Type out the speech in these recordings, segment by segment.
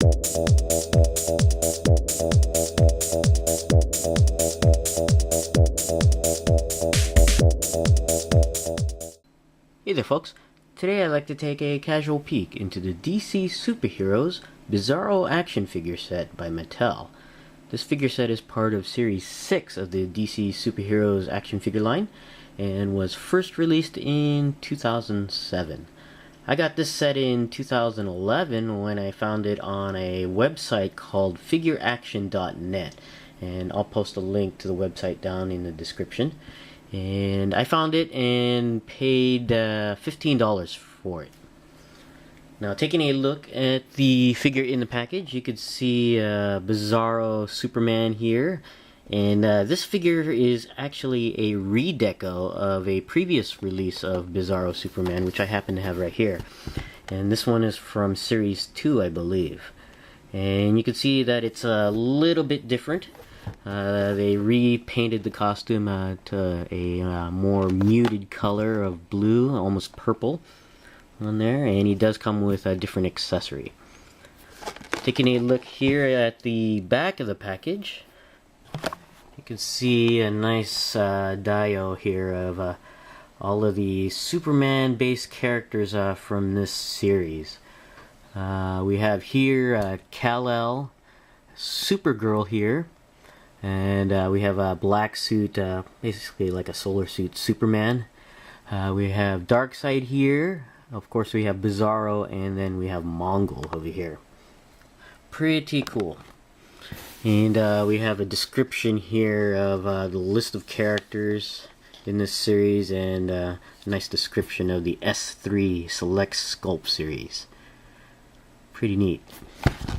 Hey there folks, today I'd like to take a casual peek into the DC Superheroes Bizarro action figure set by Mattel. This figure set is part of Series 6 of the DC Superheroes action figure line and was first released in 2007. I got this set in 2011 when I found it on a website called figureaction.net, and I'll post a link to the website down in the description. And I found it and paid $15 for it. Now, taking a look at the figure in the package, you could see Bizarro Superman here. And this figure is actually a redeco of a previous release of Bizarro Superman, which I happen to have right here. And this one is from Series 2, I believe. And you can see that it's a little bit different. They repainted the costume to a more muted color of blue, almost purple on there. And he does come with a different accessory. Taking a look here at the back of the package, you can see a nice dio here of all of the Superman-based characters from this series. We have here Kal-El, Supergirl here, and we have a black suit, basically like a solar suit Superman. We have Darkseid here, of course we have Bizarro, and then we have Mongol over here. Pretty cool. And we have a description here of the list of characters in this series, and a nice description of the S3 Select Sculpt series. Pretty neat.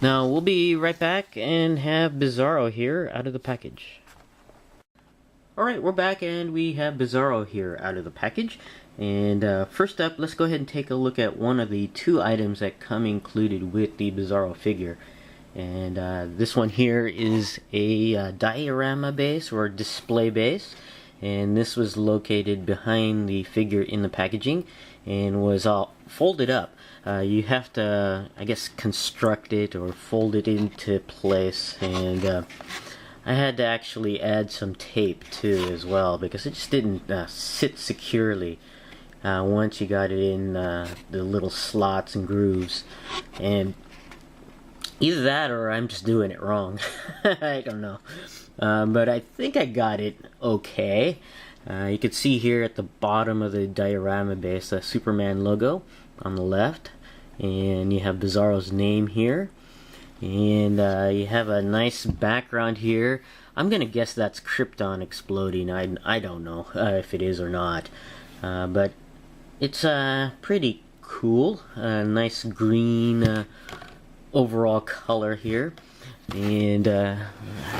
Now we'll be right back and have Bizarro here out of the package. Alright, we're back and we have Bizarro here out of the package. And first up, let's go ahead and take a look at one of the two items that come included with the Bizarro figure. And this one here is a diorama base or display base, and this was located behind the figure in the packaging and was all folded up. You have to, I guess, construct it or fold it into place, and I had to actually add some tape too as well, because it just didn't sit securely once you got it in the little slots and grooves. And either that or I'm just doing it wrong. I don't know. But I think I got it okay. You can see here at the bottom of the diorama base the Superman logo on the left. And you have Bizarro's name here. And you have a nice background here. I'm going to guess that's Krypton exploding. I don't know if it is or not. But it's pretty cool. Nice green overall color here, and I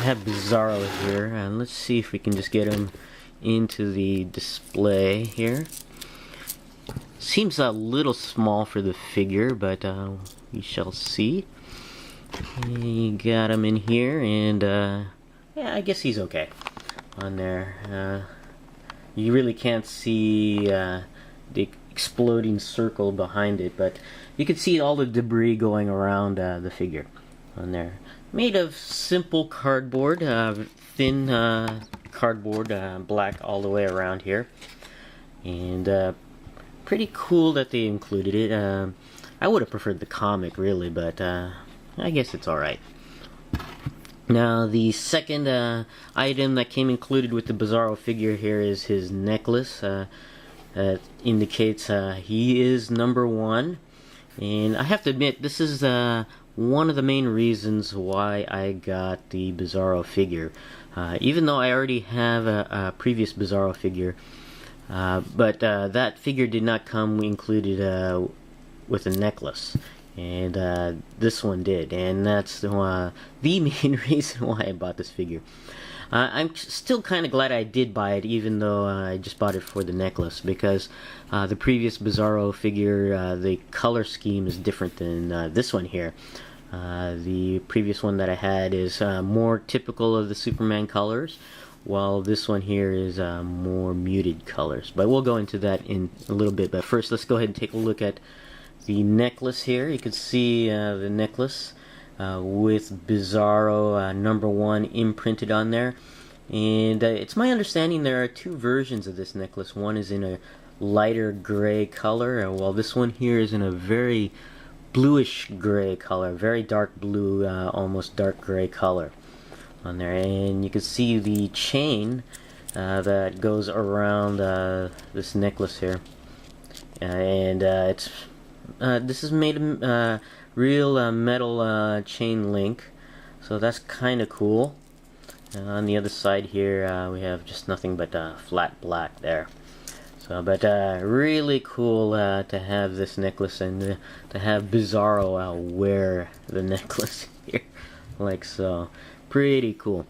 have Bizarro here, and let's see if we can just get him into the display here. Seems a little small for the figure, but we shall see. You got him in here, and yeah, I guess he's okay on there. You really can't see the exploding circle behind it, but you can see all the debris going around the figure on there. Made of simple cardboard, thin cardboard, black all the way around here. And pretty cool that they included it. I would have preferred the comic really, but I guess it's alright. Now the second item that came included with the Bizarro figure here is his necklace. Indicates he is number 1. And I have to admit, this is one of the main reasons why I got the Bizarro figure. Even though I already have a previous Bizarro figure, but that figure did not come included with a necklace. And this one did, and that's the main reason why I bought this figure. I'm still kind of glad I did buy it, even though I just bought it for the necklace, because the previous Bizarro figure, the color scheme is different than this one here. The previous one that I had is more typical of the Superman colors, while this one here is more muted colors. But we'll go into that in a little bit. But first, let's go ahead and take a look at the necklace here. You can see the necklace with Bizarro #1 imprinted on there. And it's my understanding there are two versions of this necklace. One is in a lighter gray color, while this one here is in a very bluish gray color, very dark blue, almost dark gray color on there. And you can see the chain that goes around this necklace here, and it's this is made of real metal chain link, so that's kind of cool. On the other side here we have just nothing but flat black there. So, but really cool to have this necklace, and to have Bizarro wear the necklace here, like so. Pretty cool.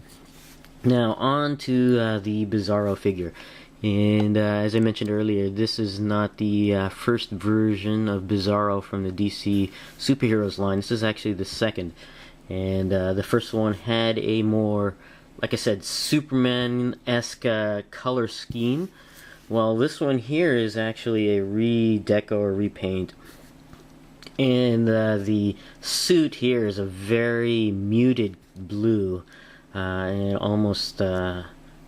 Now on to the Bizarro figure, and as I mentioned earlier, this is not the first version of Bizarro from the DC superheroes line. This is actually the second, and the first one had a more, like I said, Superman-esque color scheme. Well, this one here is actually a redeco or repaint, and the suit here is a very muted blue, and almost, I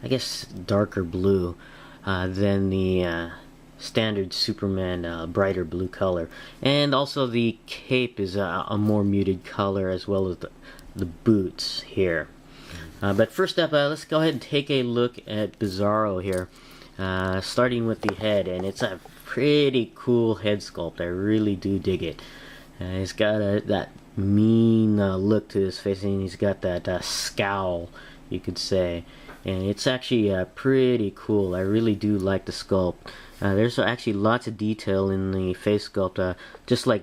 guess, darker blue than the standard Superman brighter blue color. And also the cape is a more muted color, as well as the boots here. But first up, let's go ahead and take a look at Bizarro here. Starting with the head, and it's a pretty cool head sculpt. I really do dig it. He's got that mean look to his face, and he's got that scowl, you could say. And it's actually pretty cool. I really do like the sculpt. There's actually lots of detail in the face sculpt, just like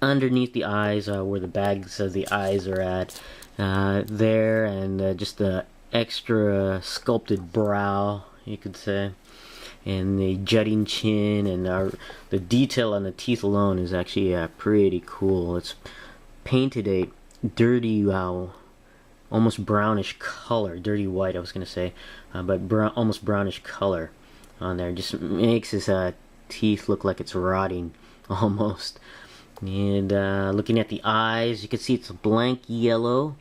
underneath the eyes, where the bags of the eyes are at there, and just the extra sculpted brow, you could say, and the jutting chin, and the detail on the teeth alone is actually pretty cool. It's painted a dirty, almost brownish color, dirty white I was going to say, but almost brownish color on there. Just makes his teeth look like it's rotting almost. And looking at the eyes, you can see it's a blank yellow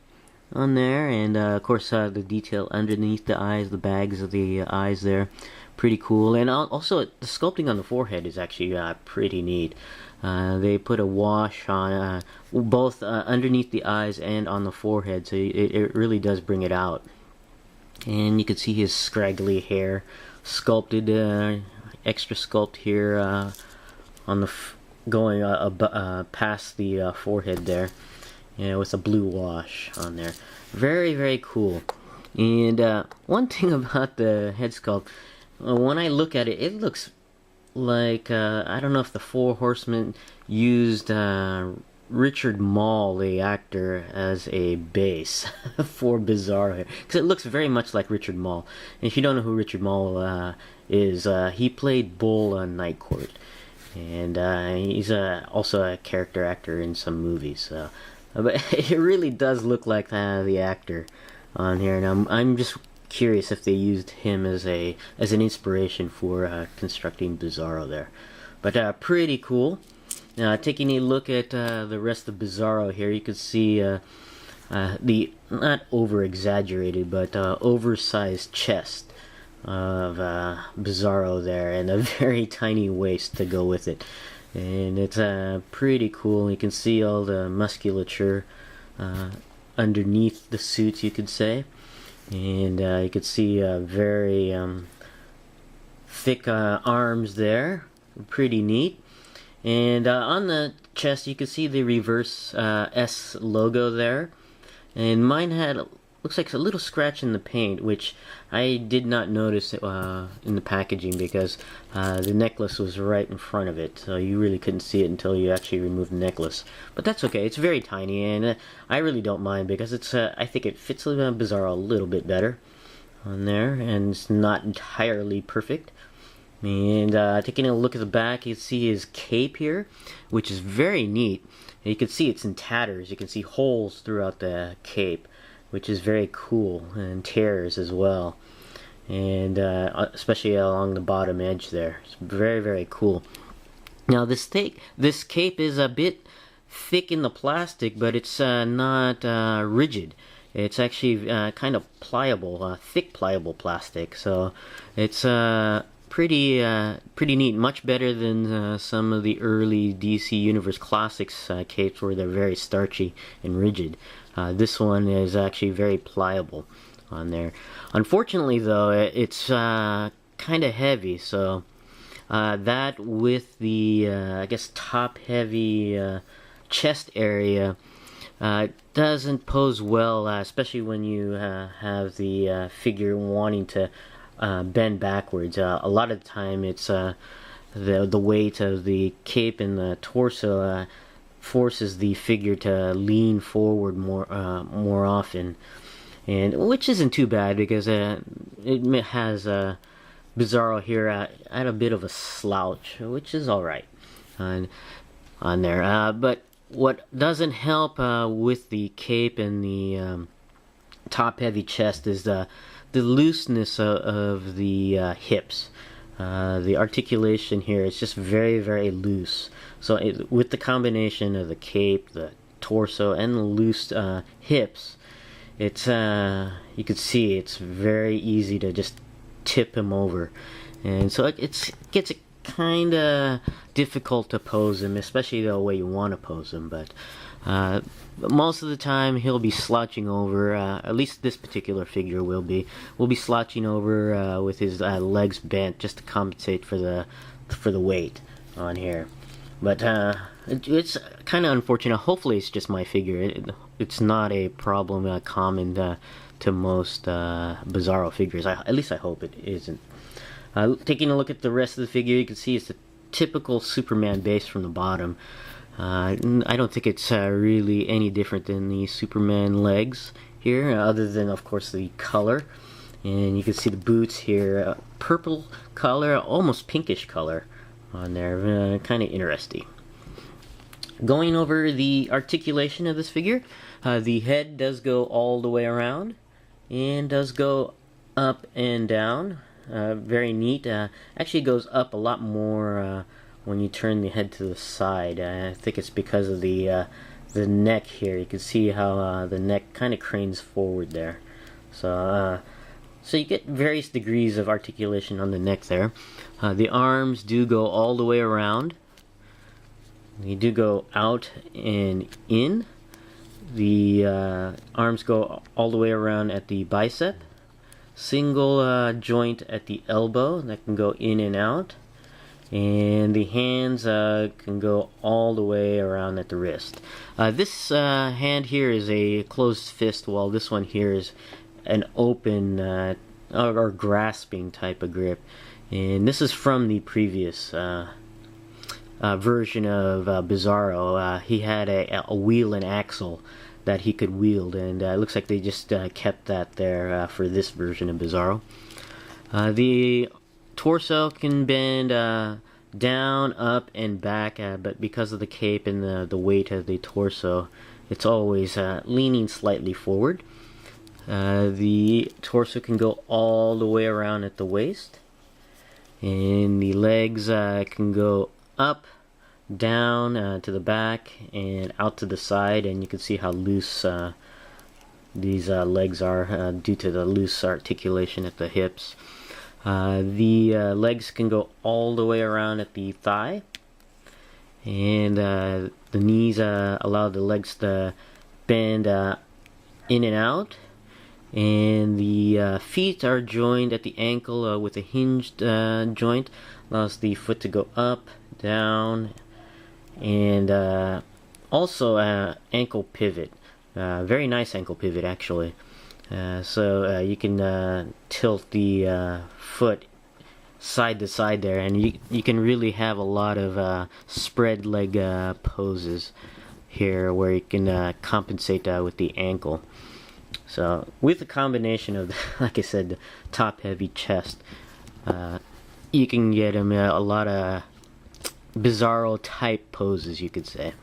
on there, and of course the detail underneath the eyes, the bags of the eyes there, pretty cool. And also the sculpting on the forehead is actually pretty neat. They put a wash on both underneath the eyes and on the forehead, so it really does bring it out. And you can see his scraggly hair sculpted, extra sculpt here on the going past the forehead there. Yeah, with a blue wash on there. Very, very cool. And one thing about the head sculpt, when I look at it, it looks like, I don't know if the Four Horsemen used Richard Mall, the actor, as a base for Bizarro here. Because it looks very much like Richard Mall. And if you don't know who Richard Mall is, he played Bull on Night Court. And he's also a character actor in some movies. But it really does look like the actor on here, and I'm just curious if they used him as an inspiration for constructing Bizarro there. But pretty cool. Now, taking a look at the rest of Bizarro here, you can see the not over exaggerated but oversized chest of Bizarro there, and a very tiny waist to go with it. And it's pretty cool. You can see all the musculature underneath the suit, you could say. And you could see very thick arms there. Pretty neat. And on the chest, you can see the reverse S logo there. And mine had, looks like a little scratch in the paint, which I did not notice in the packaging, because the necklace was right in front of it, so you really couldn't see it until you actually removed the necklace. But that's okay, it's very tiny, and I really don't mind, because it's I think it fits Bizarro a little bit better on there, and it's not entirely perfect. And taking a look at the back, you can see his cape here, which is very neat. And you can see it's in tatters. You can see holes throughout the cape, which is very cool, and tears as well, and especially along the bottom edge there. It's very, very cool. Now this cape is a bit thick in the plastic, but it's not rigid. It's actually kind of pliable, thick pliable plastic. So it's pretty neat. Much better than some of the early DC Universe Classics capes where they're very starchy and rigid. This one is actually very pliable on there. Unfortunately, though, it's kind of heavy. So that with the I guess top heavy chest area doesn't pose well, especially when you have the figure wanting to bend backwards. A lot of the time it's the weight of the cape and the torso forces the figure to lean forward more often, and which isn't too bad because it has Bizarro here at a bit of a slouch, which is alright on there. But what doesn't help with the cape and the top heavy chest is the looseness of the hips. The articulation here is just very loose. So with the combination of the cape, the torso, and the loose hips, it's you can see it's very easy to just tip him over, and so it gets kind of difficult to pose him, especially the way you want to pose him. But most of the time he'll be slouching over. At least this particular figure will be slouching over with his legs bent just to compensate for the weight on here. But it's kind of unfortunate. Hopefully it's just my figure. It's not a problem common to most Bizarro figures. At least I hope it isn't. Taking a look at the rest of the figure, you can see it's a typical Superman base from the bottom. I don't think it's really any different than the Superman legs here, other than of course the color. And you can see the boots here, purple color, almost pinkish color on there, kind of interesting. Going over the articulation of this figure, the head does go all the way around and does go up and down. Very neat. Actually goes up a lot more when you turn the head to the side. I think it's because of the neck here. You can see how the neck kind of cranes forward there. So you get various degrees of articulation on the neck there. The arms do go all the way around. They do go out and in. The arms go all the way around at the bicep. Single joint at the elbow that can go in and out. And the hands can go all the way around at the wrist. This hand here is a closed fist, while this one here is an open or grasping type of grip. And this is from the previous version of Bizarro. He had a wheel and axle that he could wield, and it looks like they just kept that there for this version of Bizarro. The torso can bend down, up, and back, but because of the cape and the weight of the torso, it's always leaning slightly forward. The torso can go all the way around at the waist, and the legs can go up, down to the back, and out to the side, and you can see how loose these legs are due to the loose articulation at the hips. The legs can go all the way around at the thigh, and the knees allow the legs to bend in and out, and the feet are joined at the ankle with a hinged joint, allows the foot to go up, down, and also ankle pivot. Very nice ankle pivot, actually. So you can tilt the foot side to side there, and you can really have a lot of spread leg poses here where you can compensate with the ankle. So with the combination of, like I said, the top heavy chest, you can get him a lot of Bizarro type poses, you could say.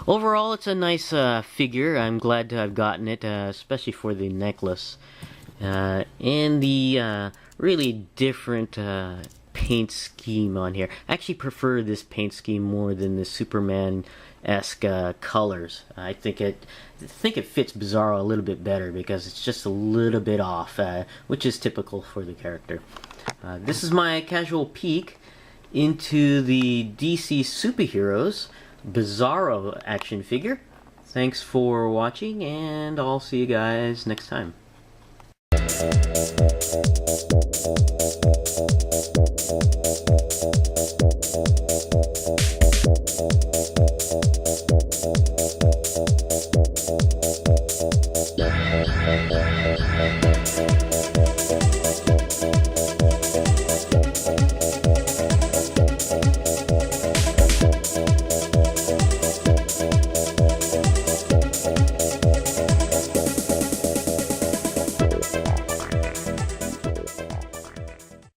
Overall, it's a nice figure. I'm glad to have gotten it, especially for the necklace and the really different paint scheme on here. I actually prefer this paint scheme more than the Superman esque colors. I think it fits Bizarro a little bit better because it's just a little bit off, which is typical for the character. This is my casual peek into the DC superheroes Bizarro action figure. Thanks for watching, and I'll see you guys next time.